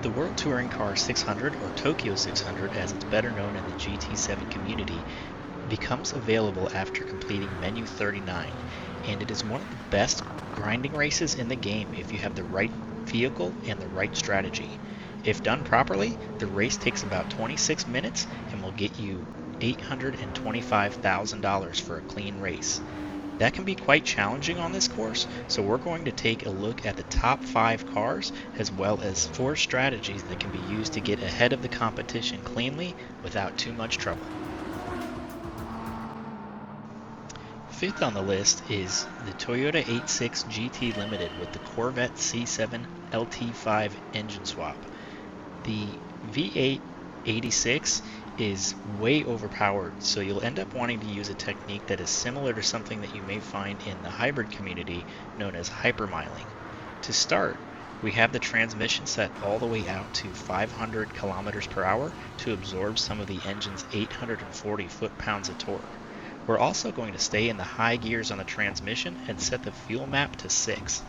The World Touring Car 600, or Tokyo 600 as it's better known in the GT7 community, becomes available after completing Menu 39, and it is one of the best grinding races in the game if you have the right vehicle and the right strategy. If done properly, the race takes about 26 minutes and will get you $825,000 for a clean race. That can be quite challenging on this course, so we're going to take a look at the top 5 cars as well as 4 strategies that can be used to get ahead of the competition cleanly without too much trouble. Fifth on the list is the Toyota 86 GT Limited with the Corvette C7 LT5 engine swap. The V8 86 is way overpowered, so you'll end up wanting to use a technique that is similar to something that you may find in the hybrid community known as hypermiling. To start, we have the transmission set all the way out to 500 kilometers per hour to absorb some of the engine's 840 foot-pounds of torque. We're also going to stay in the high gears on the transmission and set the fuel map to 6.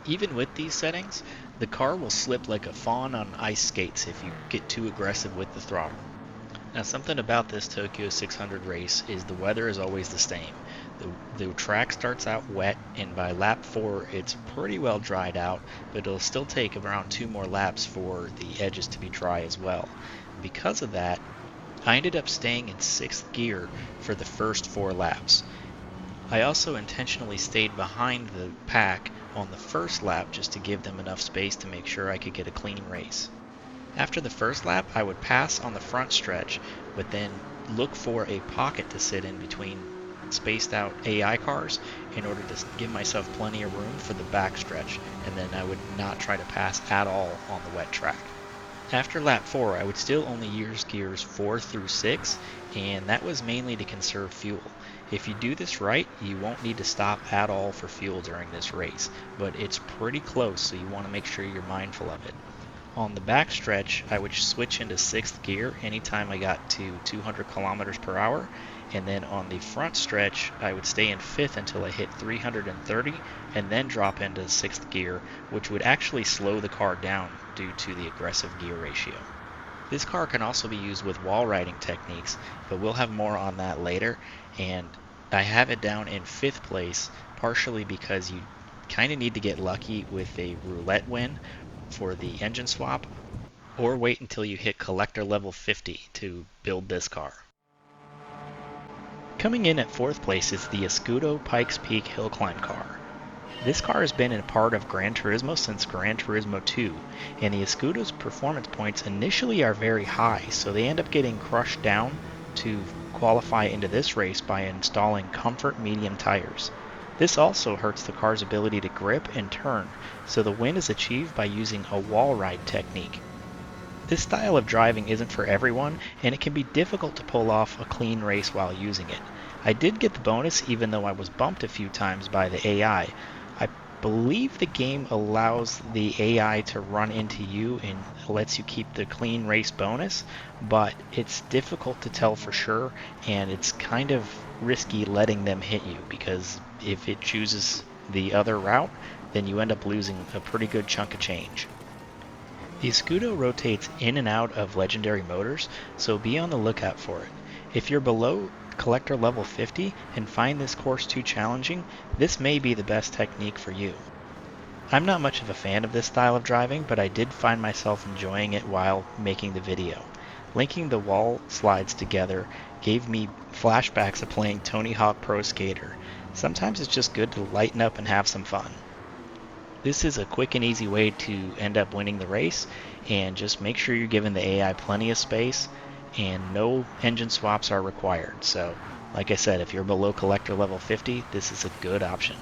Even with these settings, the car will slip like a fawn on ice skates if you get too aggressive with the throttle. Now, something about this Tokyo 600 race is the weather is always the same. The track starts out wet, and by lap 4 it's pretty well dried out, but it'll still take around 2 more laps for the edges to be dry as well. Because of that, I ended up staying in 6th gear for the first 4 laps. I also intentionally stayed behind the pack on the first lap just to give them enough space to make sure I could get a clean race. After the first lap, I would pass on the front stretch, but then look for a pocket to sit in between spaced out AI cars in order to give myself plenty of room for the back stretch, and then I would not try to pass at all on the wet track. After lap 4, I would still only use gears 4 through 6, and that was mainly to conserve fuel. If you do this right, you won't need to stop at all for fuel during this race, but it's pretty close, so you want to make sure you're mindful of it. On the back stretch, I would switch into 6th gear anytime I got to 200 kilometers per hour, and then on the front stretch, I would stay in 5th until I hit 330, and then drop into 6th gear, which would actually slow the car down due to the aggressive gear ratio. This car can also be used with wall riding techniques, but we'll have more on that later, and I have it down in 5th place, partially because you kind of need to get lucky with a roulette win for the engine swap, or wait until you hit collector level 50 to build this car. Coming in at 4th place is the Escudo Pikes Peak Hill Climb car. This car has been a part of Gran Turismo since Gran Turismo 2, and the Escudo's performance points initially are very high, so they end up getting crushed down to qualify into this race by installing comfort medium tires. This also hurts the car's ability to grip and turn, so the win is achieved by using a wall ride technique. This style of driving isn't for everyone, and it can be difficult to pull off a clean race while using it. I did get the bonus even though I was bumped a few times by the AI. I believe the game allows the AI to run into you and lets you keep the clean race bonus, but it's difficult to tell for sure, and it's kind of risky letting them hit you because if it chooses the other route, then you end up losing a pretty good chunk of change. The Escudo rotates in and out of legendary motors, so be on the lookout for it. If you're below collector level 50 and find this course too challenging, this may be the best technique for you. I'm not much of a fan of this style of driving, but I did find myself enjoying it while making the video. Linking the wall slides together gave me flashbacks of playing Tony Hawk Pro Skater. Sometimes it's just good to lighten up and have some fun. This is a quick and easy way to end up winning the race, and just make sure you're giving the AI plenty of space, and no engine swaps are required. So, like I said, if you're below collector level 50, this is a good option.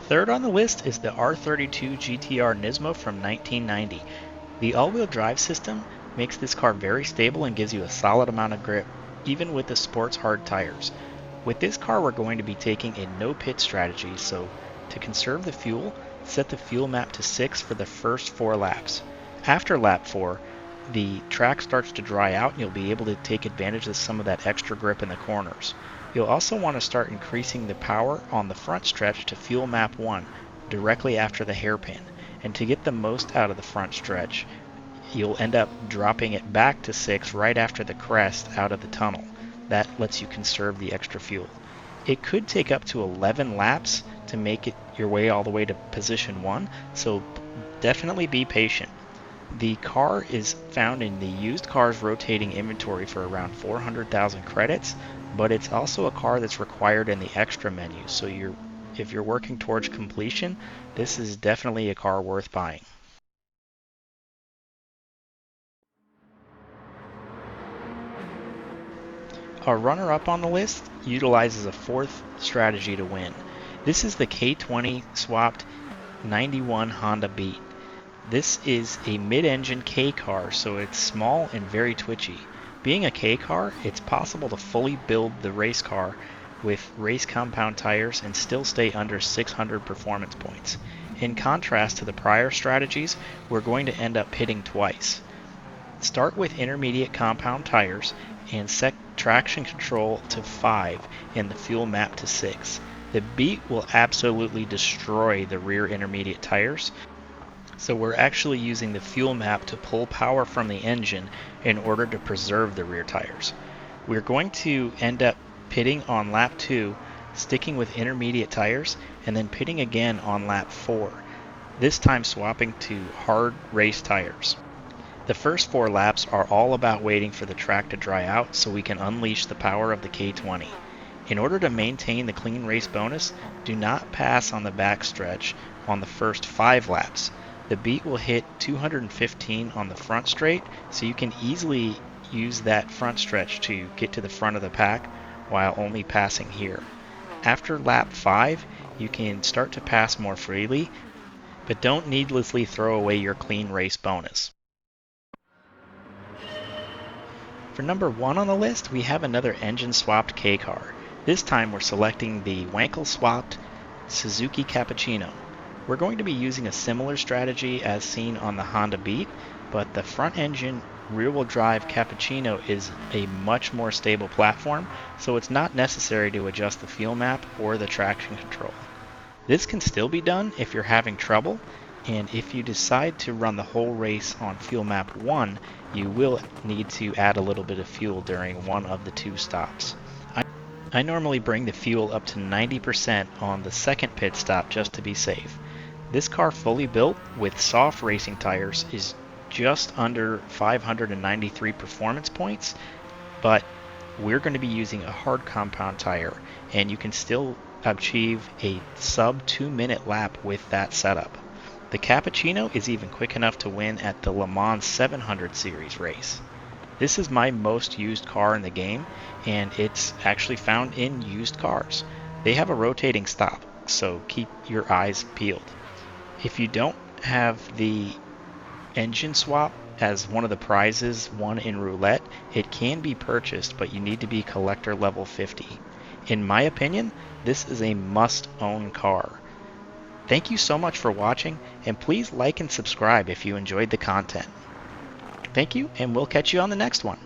Third on the list is the R32 GTR Nismo from 1990. The all-wheel drive system makes this car very stable and gives you a solid amount of grip, even with the sports hard tires. With this car, we're going to be taking a no pit strategy, so to conserve the fuel, set the fuel map to 6 for the first 4 laps. After lap 4, the track starts to dry out and you'll be able to take advantage of some of that extra grip in the corners. You'll also want to start increasing the power on the front stretch to fuel map 1 directly after the hairpin. And to get the most out of the front stretch, you'll end up dropping it back to 6 right after the crest out of the tunnel. That lets you conserve the extra fuel. It could take up to 11 laps to make it your way all the way to position 1, so definitely be patient. The car is found in the used cars rotating inventory for around 400,000 credits, but it's also a car that's required in the extra menu, so if you're working towards completion, this is definitely a car worth buying. Our runner-up on the list utilizes a fourth strategy to win. This is the K20 swapped 91 Honda Beat. This is a mid-engine K car, so it's small and very twitchy. Being a K car, it's possible to fully build the race car with race compound tires and still stay under 600 performance points. In contrast to the prior strategies, we're going to end up pitting twice. Start with intermediate compound tires and set traction control to 5 and the fuel map to 6. The Beat will absolutely destroy the rear intermediate tires, so we're actually using the fuel map to pull power from the engine in order to preserve the rear tires. We're going to end up pitting on lap 2, sticking with intermediate tires, and then pitting again on lap 4, this time swapping to hard race tires. The first 4 laps are all about waiting for the track to dry out so we can unleash the power of the K20. In order to maintain the clean race bonus, do not pass on the backstretch on the first 5 laps. The Beat will hit 215 on the front straight, so you can easily use that front stretch to get to the front of the pack while only passing here. After lap 5, you can start to pass more freely, but don't needlessly throw away your clean race bonus. For number 1 on the list, we have another engine swapped K car. This time we're selecting the Wankel swapped Suzuki Cappuccino. We're going to be using a similar strategy as seen on the Honda Beat, but the front engine rear-wheel drive Cappuccino is a much more stable platform, so it's not necessary to adjust the fuel map or the traction control. This can still be done if you're having trouble, and if you decide to run the whole race on fuel map 1, you will need to add a little bit of fuel during one of the 2 stops. I normally bring the fuel up to 90% on the second pit stop just to be safe. This car fully built with soft racing tires is just under 593 performance points, but we're going to be using a hard compound tire, and you can still achieve a sub 2-minute lap with that setup. The Cappuccino is even quick enough to win at the Le Mans 700 series race. This is my most used car in the game, and it's actually found in used cars. They have a rotating stop, so keep your eyes peeled. If you don't have the engine swap as one of the prizes won in roulette, it can be purchased, but you need to be collector level 50. In my opinion, this is a must-own car. Thank you so much for watching, and please like and subscribe if you enjoyed the content. Thank you, and we'll catch you on the next one.